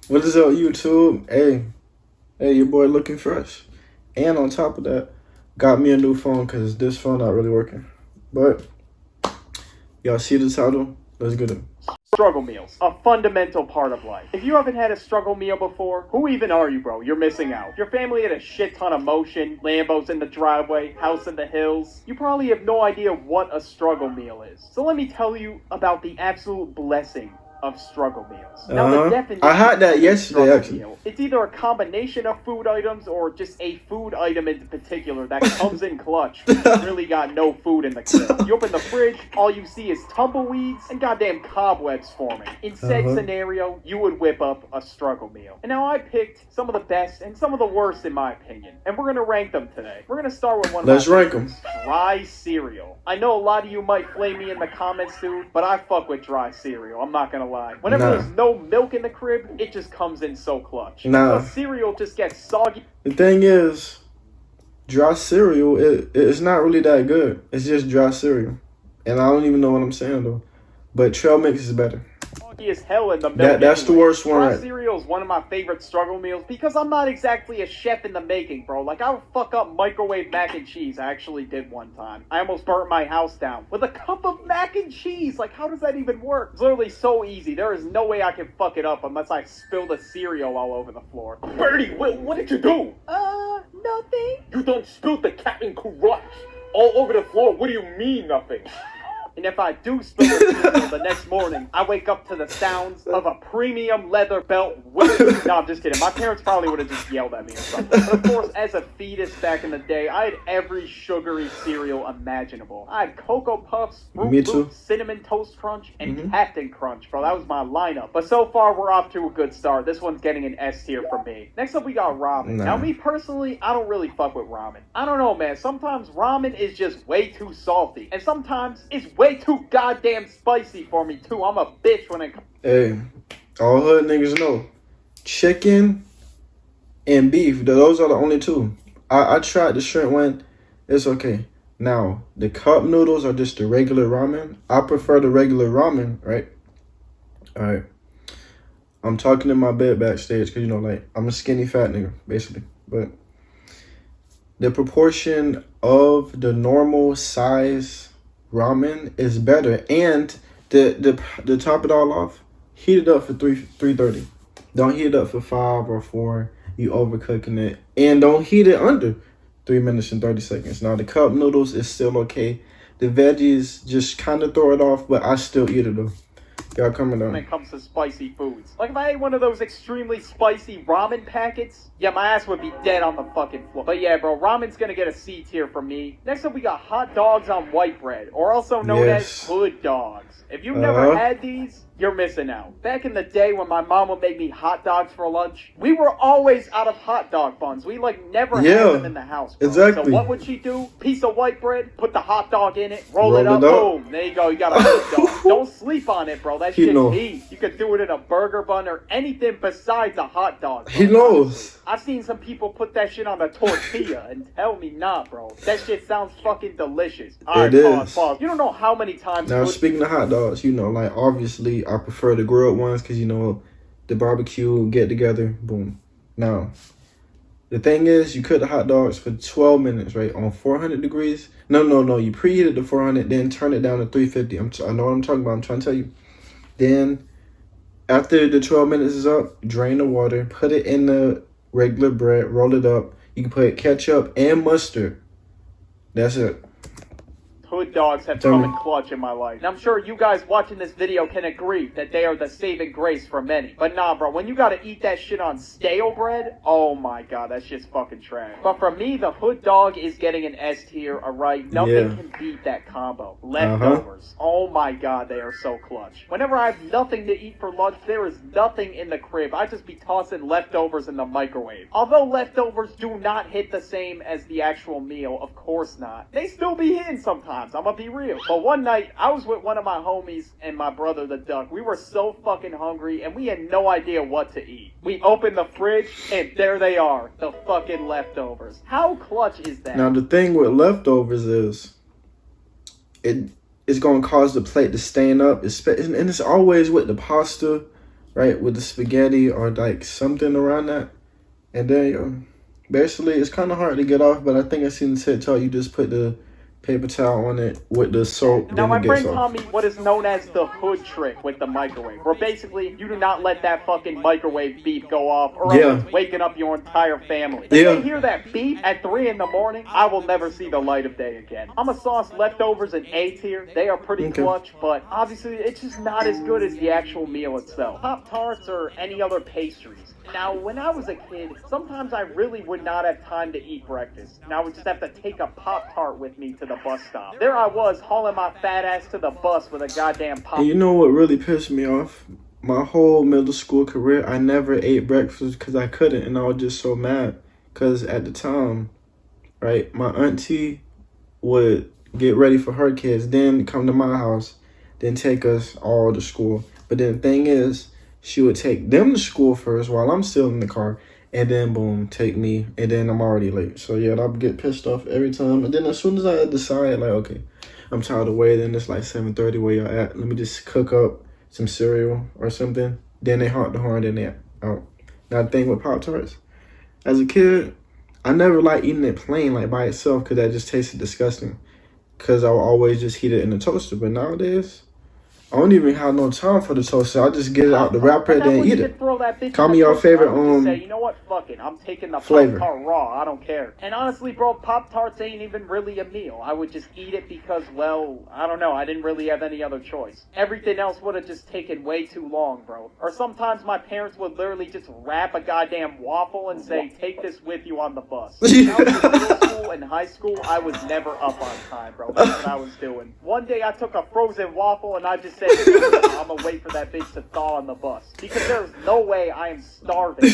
What is up, YouTube? Hey, your boy looking fresh. And on top of that, got me a new phone because this phone not really working. But y'all see the title? Let's get it. Struggle meals, a fundamental part of life. If you haven't had a struggle meal before, who even are you, bro? You're missing out. Your family had a shit ton of motion, Lambos in the driveway, house in the hills. You probably have no idea what a struggle meal is. So let me tell you about the absolute blessing of struggle meals. Now, the definition I had that yesterday, actually. Meal, it's either a combination of food items or just a food item in particular that comes in clutch when you really got no food in the crib. You open the fridge, all you see is tumbleweeds and goddamn cobwebs forming. In said scenario, you would whip up a struggle meal. And now I picked some of the best and some of the worst in my opinion. And we're gonna rank them today. We're gonna start with one of Let's rank them. Dry cereal. I know a lot of you might flame me in the comments, dude, but I fuck with dry cereal. I'm not gonna lie. Whenever there's no milk in the crib, it just comes in so clutch. The cereal just gets soggy. The thing is, dry cereal, it's not really that good. It's just dry cereal. And I don't even know what I'm saying, though. But trail mix is better. As hell in the milk. That's the worst one. Dry cereal is one of my favorite struggle meals because I'm not exactly a chef in the making, bro. Like, I would fuck up microwave mac and cheese. I actually did one time. I almost burnt my house down with a cup of mac and cheese. Like, how does that even work? It's literally so easy. There is no way I can fuck it up unless I spill the cereal all over the floor. Bertie, what did you do? Nothing. You done spilled the Captain Crunch all over the floor. What do you mean, nothing? And if I do spill the cereal the next morning, I wake up to the sounds of a premium leather belt whip. No, I'm just kidding. My parents probably would have just yelled at me or something. But of course, as a fetus back in the day, I had every sugary cereal imaginable. I had Cocoa Puffs, Fruit Loops, Cinnamon Toast Crunch, and Captain Crunch, bro. That was my lineup. But so far, we're off to a good start. This one's getting an S tier from me. Next up, we got ramen. Now, me personally, I don't really fuck with ramen. I don't know, man. Sometimes ramen is just way too salty. And sometimes it's way too goddamn spicy for me too. I'm a bitch when it comes. Hey, all hood niggas know, chicken and beef, those are the only two. I tried the shrimp one. It's okay. Now, the cup noodles are just the regular ramen. I prefer the regular ramen, right? Alright. I'm talking in my bed backstage because, you know, like, I'm a skinny fat nigga, basically. But the proportion of the normal size ramen is better, and to top it all off, heat it up for 3:30. Don't heat it up for 5 or 4. You overcooking it, and don't heat it under 3 minutes and 30 seconds. Now the cup noodles is still okay. The veggies just kind of throw it off, but I still eat it though. Y'all coming down. When it comes to spicy foods, like if I ate one of those extremely spicy ramen packets, yeah, my ass would be dead on the fucking floor. But yeah, bro, ramen's gonna get a C tier from me. Next up, we got hot dogs on white bread, or also known as hood dogs. If you've never had these, you're missing out. Back in the day when my mom would make me hot dogs for lunch, we were always out of hot dog buns. We never had them in the house, bro. Exactly. So what would she do? Piece of white bread, put the hot dog in it, roll it up, boom. There you go, you got a hot dog. Don't sleep on it, bro. That shit's heat. You could do it in a burger bun or anything besides a hot dog, bro. He knows. I've seen some people put that shit on a tortilla and tell me not, bro. That shit sounds fucking delicious. Alright, pause. You don't know how many times... Now, speaking of hot dogs, you know, like, obviously, I prefer the grilled ones because, you know, the barbecue, get together, boom. Now, the thing is, you cook the hot dogs for 12 minutes, right, on 400 degrees. No, you preheat it to 400, then turn it down to 350. I know what I'm talking about. I'm trying to tell you. Then, after the 12 minutes is up, drain the water, put it in the regular bread, roll it up. You can put ketchup and mustard. That's it. Hood dogs have come in clutch in my life. And I'm sure you guys watching this video can agree that they are the saving grace for many. But nah, bro, when you gotta eat that shit on stale bread, oh my god, that shit's fucking trash. But for me, the hood dog is getting an S tier, alright? Nothing can beat that combo. Leftovers. Oh my god, they are so clutch. Whenever I have nothing to eat for lunch, there is nothing in the crib. I just be tossing leftovers in the microwave. Although leftovers do not hit the same as the actual meal, of course not. They still be hitting sometimes. I'm gonna be real. But one night, I was with one of my homies and my brother, the duck. We were so fucking hungry, and we had no idea what to eat. We opened the fridge, and there they are. The fucking leftovers. How clutch is that? Now, the thing with leftovers is, it's gonna cause the plate to stain up. And it's always with the pasta, right, with the spaghetti or like something around that. And then basically it's kind of hard to get off, but I think I seen the TikTok, you just put the paper towel on it with the soap, Now, then my it gets friend off. taught me what is known as the hood trick with the microwave, where basically you do not let that fucking microwave beep go off, or else it's waking up your entire family. If they hear that beep at 3 in the morning, I will never see the light of day again. I'm a sauce leftovers in A tier. They are pretty clutch, but obviously it's just not as good as the actual meal itself. Pop-Tarts or any other pastries. Now, when I was a kid, sometimes I really would not have time to eat breakfast, and I would just have to take a Pop-Tart with me to the bus stop. There I was, hauling my fat ass to the bus with a goddamn Pop. And you know what really pissed me off? My whole middle school career, I never ate breakfast because I couldn't, and I was just so mad. Because at the time, right, my auntie would get ready for her kids, then come to my house, then take us all to school. But then the thing is, she would take them to school first while I'm still in the car, and then boom, take me, and then I'm already late. So yeah, I'll get pissed off every time. And then as soon as I decide, like, okay, I'm tired of waiting, it's like 7:30 where y'all at, let me just cook up some cereal or something. Then they honk the horn, then they out. Now the thing with Pop-Tarts, as a kid, I never liked eating it plain, like by itself, because that just tasted disgusting. Because I would always just heat it in the toaster. But nowadays, I don't even have no time for the toaster. I just get it out the wrapper and then eat it. Call me your favorite say, you know what, fuck it, I'm taking the flavor. Pop-Tart raw, I don't care. And honestly, bro, Pop-Tarts ain't even really a meal. I would just eat it because, well, I don't know, I didn't really have any other choice. Everything else would have just taken way too long, bro. Or sometimes my parents would literally just wrap a goddamn waffle and say, take this with you on the bus. When I was in middle school and high school, I was never up on time, bro. That's what I was doing. One day I took a frozen waffle and I just said, I'm gonna wait for that bitch to thaw on the bus. Because there's no way I am starving.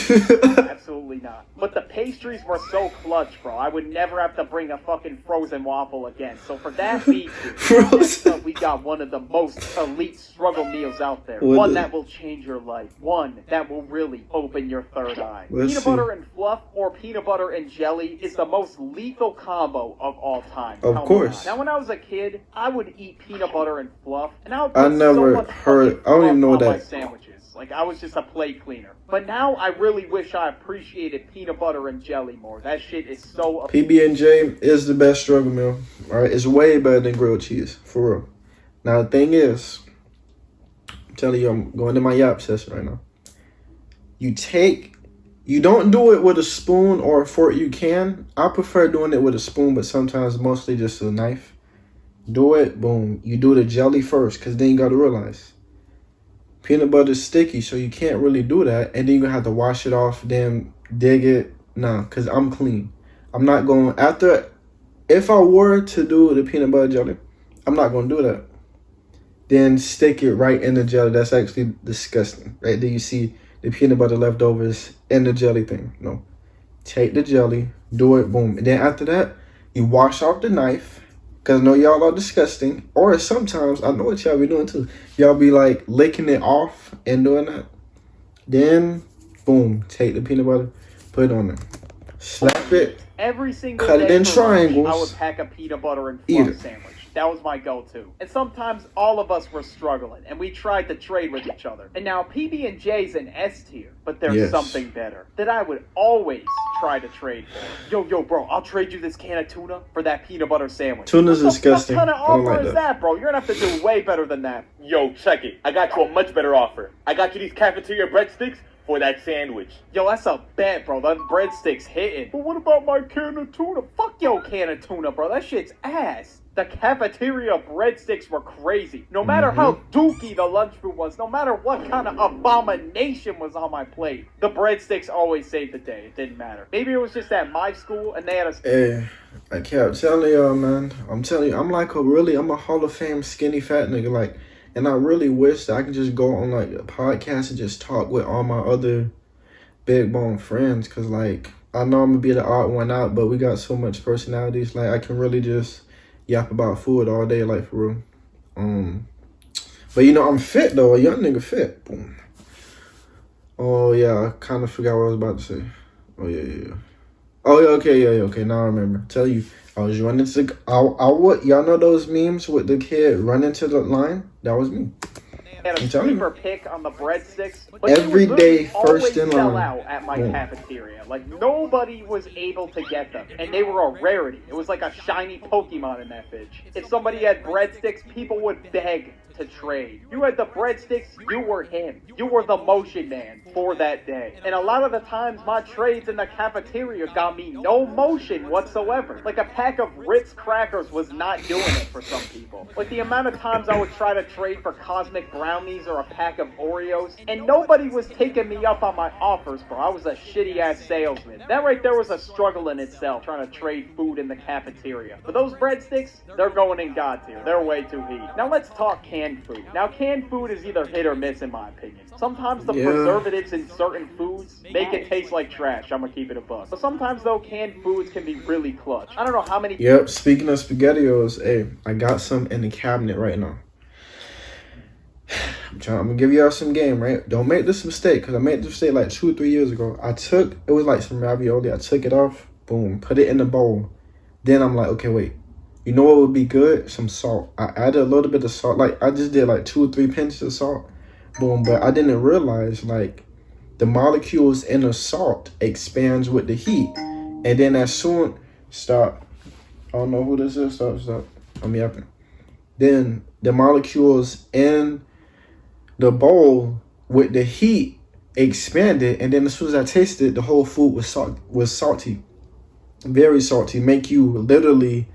Absolutely not. But the pastries were so clutch, bro. I would never have to bring a fucking frozen waffle again. So for that beat, next up, we got one of the most elite struggle meals out there. One that will change your life. One that will really open your third eye. Peanut butter and fluff or peanut butter and jelly is the most lethal combo of all time. Of course. Now when I was a kid, I would eat peanut butter and fluff, and I would put never heard. I don't even know that. that. My sandwiches. Like, I was just a plate cleaner. But now I really wish I appreciated peanut butter and jelly more. That shit is so... PB&J is the best struggle meal. Alright, it's way better than grilled cheese. For real. Now, the thing is, I'm telling you, I'm going to my yap session right now. You don't do it with a spoon or a fork. You can. I prefer doing it with a spoon, but sometimes mostly just a knife. Do it, boom. You do the jelly first, because then you got to realize peanut butter is sticky, so you can't really do that. And then you're going to have to wash it off, then dig it. Nah, because I'm clean. I'm not going, if I were to do the peanut butter jelly, I'm not going to do that. Then stick it right in the jelly. That's actually disgusting. Right there you see the peanut butter leftovers in the jelly thing. No. Take the jelly, do it, boom. And then after that, you wash off the knife. Because I know y'all are disgusting. Or sometimes, I know what y'all be doing too. Y'all be like licking it off and doing that. Then, boom, take the peanut butter, put it on there. Slap it. Every single cut day it in for lunch, triangles. I would pack a peanut butter and fluff sandwich. That was my go-to. And sometimes all of us were struggling, and we tried to trade with each other. And now PB&J's an S tier, but there's something better that I would always try to trade for. Yo, bro, I'll trade you this can of tuna for that peanut butter sandwich. Tuna's disgusting. What kind of offer is that, bro? You're gonna have to do way better than that. Yo, check it. I got you a much better offer. I got you these cafeteria breadsticks for that sandwich. Yo, that's a bet, bro. That breadstick's hitting. But what about my can of tuna? Fuck your can of tuna, bro. That shit's ass. The cafeteria breadsticks were crazy. No matter how dookie the lunch food was, no matter what kind of abomination was on my plate, the breadsticks always saved the day. It didn't matter. Maybe it was just at my school and they had a... Hey, I kept telling y'all, man. I'm telling you, I'm a Hall of Fame skinny fat nigga. Like, and I really wish that I could just go on like a podcast and just talk with all my other big bone friends. Cause like, I know I'm gonna be the odd one out, but we got so much personalities. Like, I can really just yap about food all day, like, for real. But you know, I'm fit though, a young nigga fit. Boom. Oh yeah, I kind of forgot what I was about to say. Oh yeah. Oh yeah, okay. Now I remember. Tell you, I was running to y'all know those memes with the kid running to the line? That was me. had a I'm telling you. sleeper pick on the breadsticks. But Every they would day, literally first always in sell line. out at my Boom. cafeteria. Like, nobody was able to get them. And they were a rarity. It was like a shiny Pokemon in that bitch. If somebody had breadsticks, people would beg to trade. You had the breadsticks, you were him. You were the motion man for that day. And a lot of the times, my trades in the cafeteria got me no motion whatsoever. Like, a pack of Ritz crackers was not doing it for some people. Like, the amount of times I would try to trade for cosmic brownies or a pack of Oreos, and nobody was taking me up on my offers, bro. I was a shitty ass salesman. That right there was a struggle in itself, trying to trade food in the cafeteria. But those breadsticks, they're going in God tier. They're way too heat. Now let's talk canned food. Now, canned food is either hit or miss in my opinion. Sometimes the preservatives in certain foods make it taste like trash. I'm gonna keep it a buck. But sometimes though, canned foods can be really clutch. I don't know how many. Yep. Speaking of SpaghettiOs, hey, I got some in the cabinet right now. I'm gonna give y'all some game, right? Don't make this mistake, because I made this mistake like 2 or 3 years ago. It was like some ravioli. I took it off, boom, put it in the bowl. Then I'm like, okay, wait. You know what would be good? Some salt. I added a little bit of salt. Like, I just did like 2 or 3 pinches of salt. Boom. But I didn't realize, like, the molecules in the salt expands with the heat. And then as soon... Stop. I don't know who this is. Stop. I'm yapping. Then the molecules in the bowl with the heat expanded. And then as soon as I tasted, the whole food was salty. Very salty. Make you literally...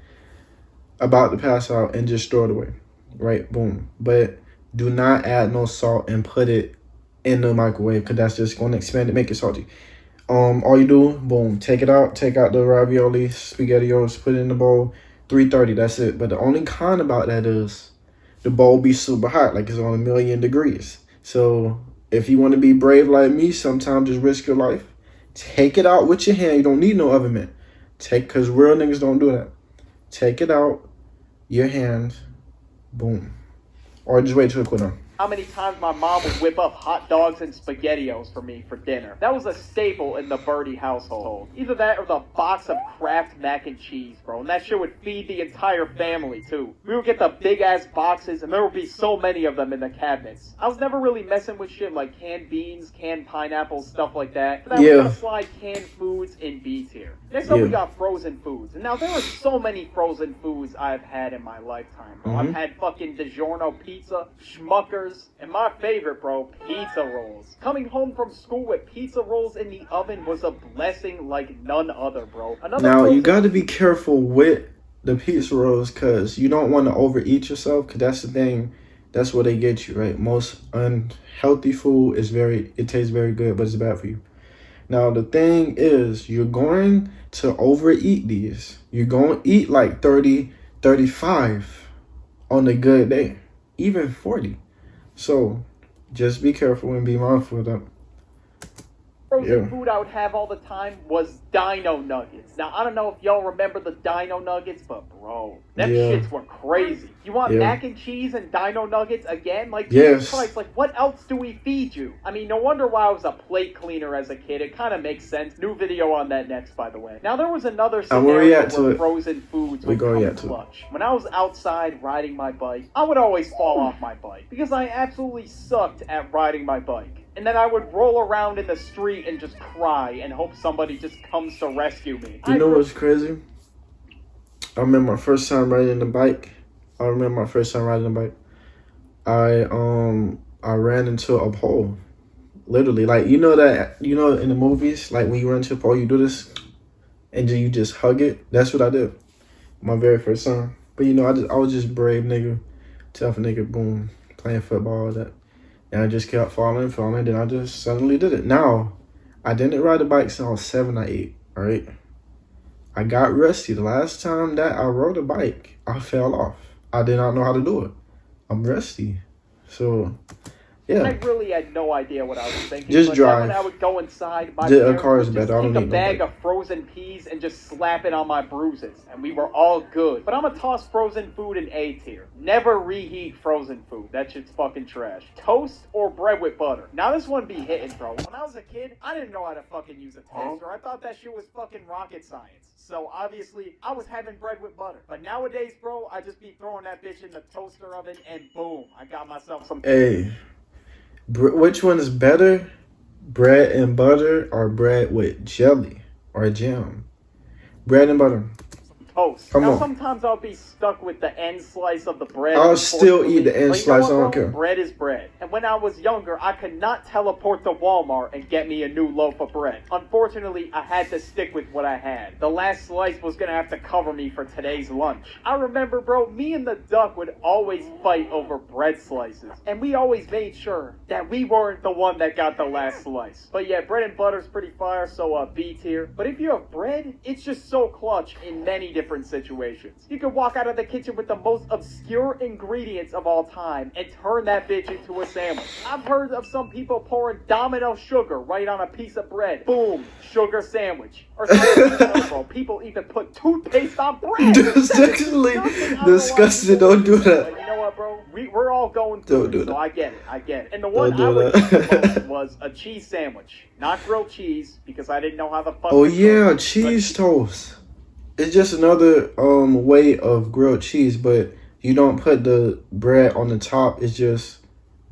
about to pass out and just throw it away, right? Boom. But do not add no salt and put it in the microwave, because that's just going to expand it, make it salty. All you do, boom, take it out, take out the ravioli, SpaghettiOs, put it in the bowl, 330, that's it. But the only con about that is the bowl be super hot, like it's on 1,000,000 degrees. So if you want to be brave like me, sometimes just risk your life. Take it out with your hand. You don't need no oven mitt. Because real niggas don't do that. Take it out, your hand, boom. Or just wait till it cool down. How many times my mom would whip up hot dogs and SpaghettiOs for me for dinner. That was a staple in the Birdie household. Either that or the box of Kraft mac and cheese, bro. And that shit would feed the entire family, too. We would get the big-ass boxes, and there would be so many of them in the cabinets. I was never really messing with shit like canned beans, canned pineapples, stuff like that. But I was gonna slide canned foods in B tier. Next up, we got frozen foods. And now, there are so many frozen foods I've had in my lifetime, bro. I've had fucking DiGiorno pizza, Schmuckers, and my favorite, bro, pizza rolls. Coming home from school with pizza rolls in the oven was a blessing like none other, bro. Now, you got to be careful with the pizza rolls, because you don't want to overeat yourself, because that's the thing. That's what they get you, right? Most unhealthy food it tastes very good, but it's bad for you. Now, the thing is, you're going to overeat these. You're going to eat like 30, 35 on a good day, even 40. So, just be careful and be mindful of that. Frozen food I would have all the time was Dino Nuggets. Now, I don't know if y'all remember the Dino Nuggets, but bro, them shits were crazy. You want mac and cheese and Dino Nuggets again? Like, Jesus Christ, like, what else do we feed you? I mean, no wonder why I was a plate cleaner as a kid. It kind of makes sense. New video on that next, by the way. Now, there was another scenario where frozen foods would come clutch. When I was outside riding my bike, I would always fall off my bike because I absolutely sucked at riding my bike. And then I would roll around in the street and just cry and hope somebody just comes to rescue me. You know what's crazy? I remember my first time riding the bike. I ran into a pole. Literally. Like, you know in the movies, like when you run into a pole, you do this and then you just hug it. That's what I did. My very first time. But I was just brave nigga. Tough nigga, boom. Playing football, all that. And I just kept falling, then I just suddenly did it. Now, I didn't ride a bike since I was 7 or 8, all right? I got rusty. The last time that I rode a bike, I fell off. I did not know how to do it. I'm rusty. So, Yeah. I really had no idea what I was thinking. Just but drive. then when I would go inside, my A parents car is would better. just I don't take a need no bag bike. of frozen peas and just slap it on my bruises, and we were all good. But I'm gonna toss frozen food in A tier. Never reheat frozen food. That shit's fucking trash. Toast or bread with butter. Now this one be hitting, bro. When I was a kid, I didn't know how to fucking use a toaster. I thought that shit was fucking rocket science. So obviously, I was having bread with butter. But nowadays, bro, I just be throwing that bitch in the toaster oven and boom, I got myself some. Hey, which one is better? Bread and butter or bread with jelly or jam? Bread and butter. Toast. Come now on. sometimes I'll be stuck with the end slice of the bread. I'll still eat the end But you know slice, what, I don't bro? care. Bread is bread. And when I was younger, I could not teleport to Walmart and get me a new loaf of bread. Unfortunately, I had to stick with what I had. The last slice was gonna have to cover me for today's lunch. I remember, bro, me and the duck would always fight over bread slices. And we always made sure that we weren't the one that got the last slice. But yeah, bread and butter's pretty fire, so B tier. But if you have bread, it's just so clutch in many different situations. You can walk out of the kitchen with the most obscure ingredients of all time and turn that bitch into a sandwich. I've heard of some people pouring Domino sugar right on a piece of bread. Boom, sugar sandwich. Or something else, bro. People even put toothpaste on bread. Disgusting. Don't do that. But you know what, bro? We're all going through Don't do it, so that. I get it. And the one Don't do I would that. eat the most was a cheese sandwich. Not grilled cheese, because I didn't know how the fuck. Oh to cook, yeah, but cheese toast. It's just another way of grilled cheese, but you don't put the bread on the top. It's just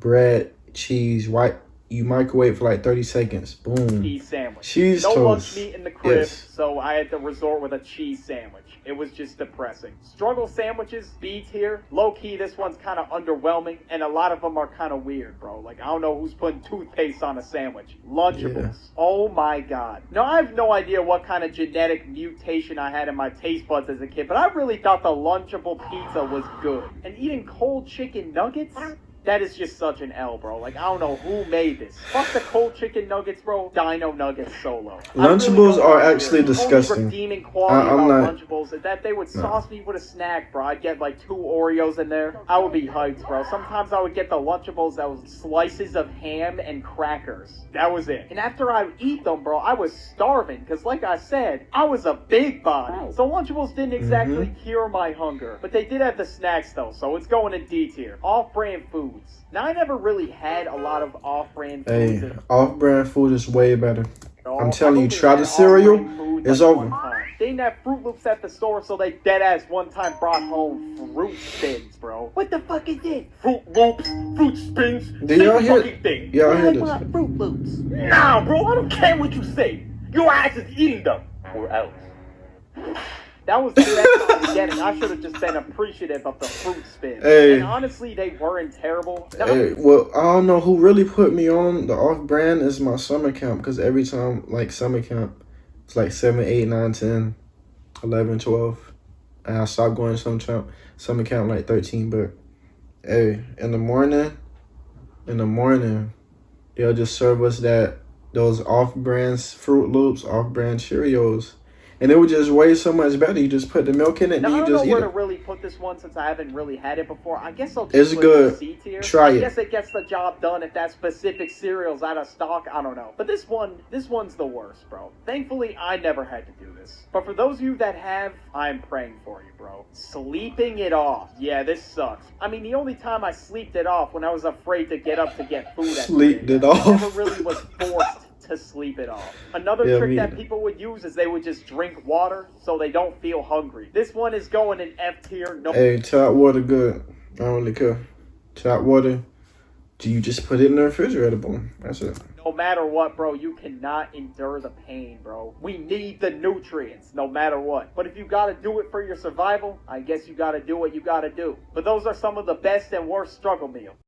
bread, cheese, white. You microwave for like 30 seconds. Boom. cheese sandwich. Cheese no toast. lunch meat in the crib, Yes. so I had to resort with a cheese sandwich. It was just depressing. Struggle sandwiches, B tier. Low key, this one's kind of underwhelming, and a lot of them are kind of weird, bro. Like, I don't know who's putting toothpaste on a sandwich. Lunchables. Yeah. Oh my god. Now, I have no idea what kind of genetic mutation I had in my taste buds as a kid, but I really thought the Lunchable pizza was good. And eating cold chicken nuggets? That is just such an L, bro. Like, I don't know who made this. Fuck the cold chicken nuggets, bro. Dino nuggets solo. Lunchables are actually The disgusting. only redeeming quality I'm about not- Lunchables is that they would sauce me with a snack, bro. I'd get like 2 Oreos in there. I would be hyped, bro. Sometimes I would get the Lunchables that was slices of ham and crackers. That was it. And after I would eat them, bro, I was starving. Because like I said, I was a big body. So Lunchables didn't exactly cure my hunger. But they did have the snacks, though. So it's going in D tier. Off-brand foods. Now, I never really had a lot of off-brand foods. Hey, off-brand food is way better. No, I'm telling you, I've only try had the cereal, off-brand food, it's like, over. one time. They didn't have Fruit Loops at the store, so they dead-ass one time brought home fruit spins, bro. What the fuck is this? Fruit Loops, fruit spins, Did y'all same hear- fucking thing. Y'all hear I this? want Fruit Loops. Nah, bro, I don't care what you say. Your ass is eating them. Or else. That was the best beginning. I should have just been appreciative of the fruit spins. Hey. And honestly, they weren't terrible. Now, Hey, well, I don't know who really put me on the off-brand is my summer camp, because every time, like, summer camp, it's like 7, 8, 9, 10, 11, 12. And I stopped going to summer camp like 13, but hey, in the morning, they'll just serve us those off-brand Fruit Loops, off-brand Cheerios. And it would just way so much better. You just put the milk in it now, and I you don't know just eat where to it. really put this one since I haven't really had it before. I guess I'll just It's put good. it in C tier. Try I it. guess it gets the job done if that specific cereal's out of stock. I don't know. But this one's the worst, bro. Thankfully, I never had to do this. But for those of you that have, I'm praying for you, bro. Sleeping it off. Yeah, this sucks. I mean, the only time I sleeped it off when I was afraid to get up to get food at Sleeped 3 it a.m. I off. never really was forced to sleep it off. Another Yeah, trick me that either. people would use is they would just drink water so they don't feel hungry. This one is going in F tier. No, Hey, tap water good. I don't really care. Tap water, do you just put it in the refrigerator? Boom. That's it. no matter what, bro, you cannot endure the pain, bro. We need the nutrients, no matter what. But if you gotta do it for your survival, I guess you gotta do what you gotta do. But those are some of the best and worst struggle meals.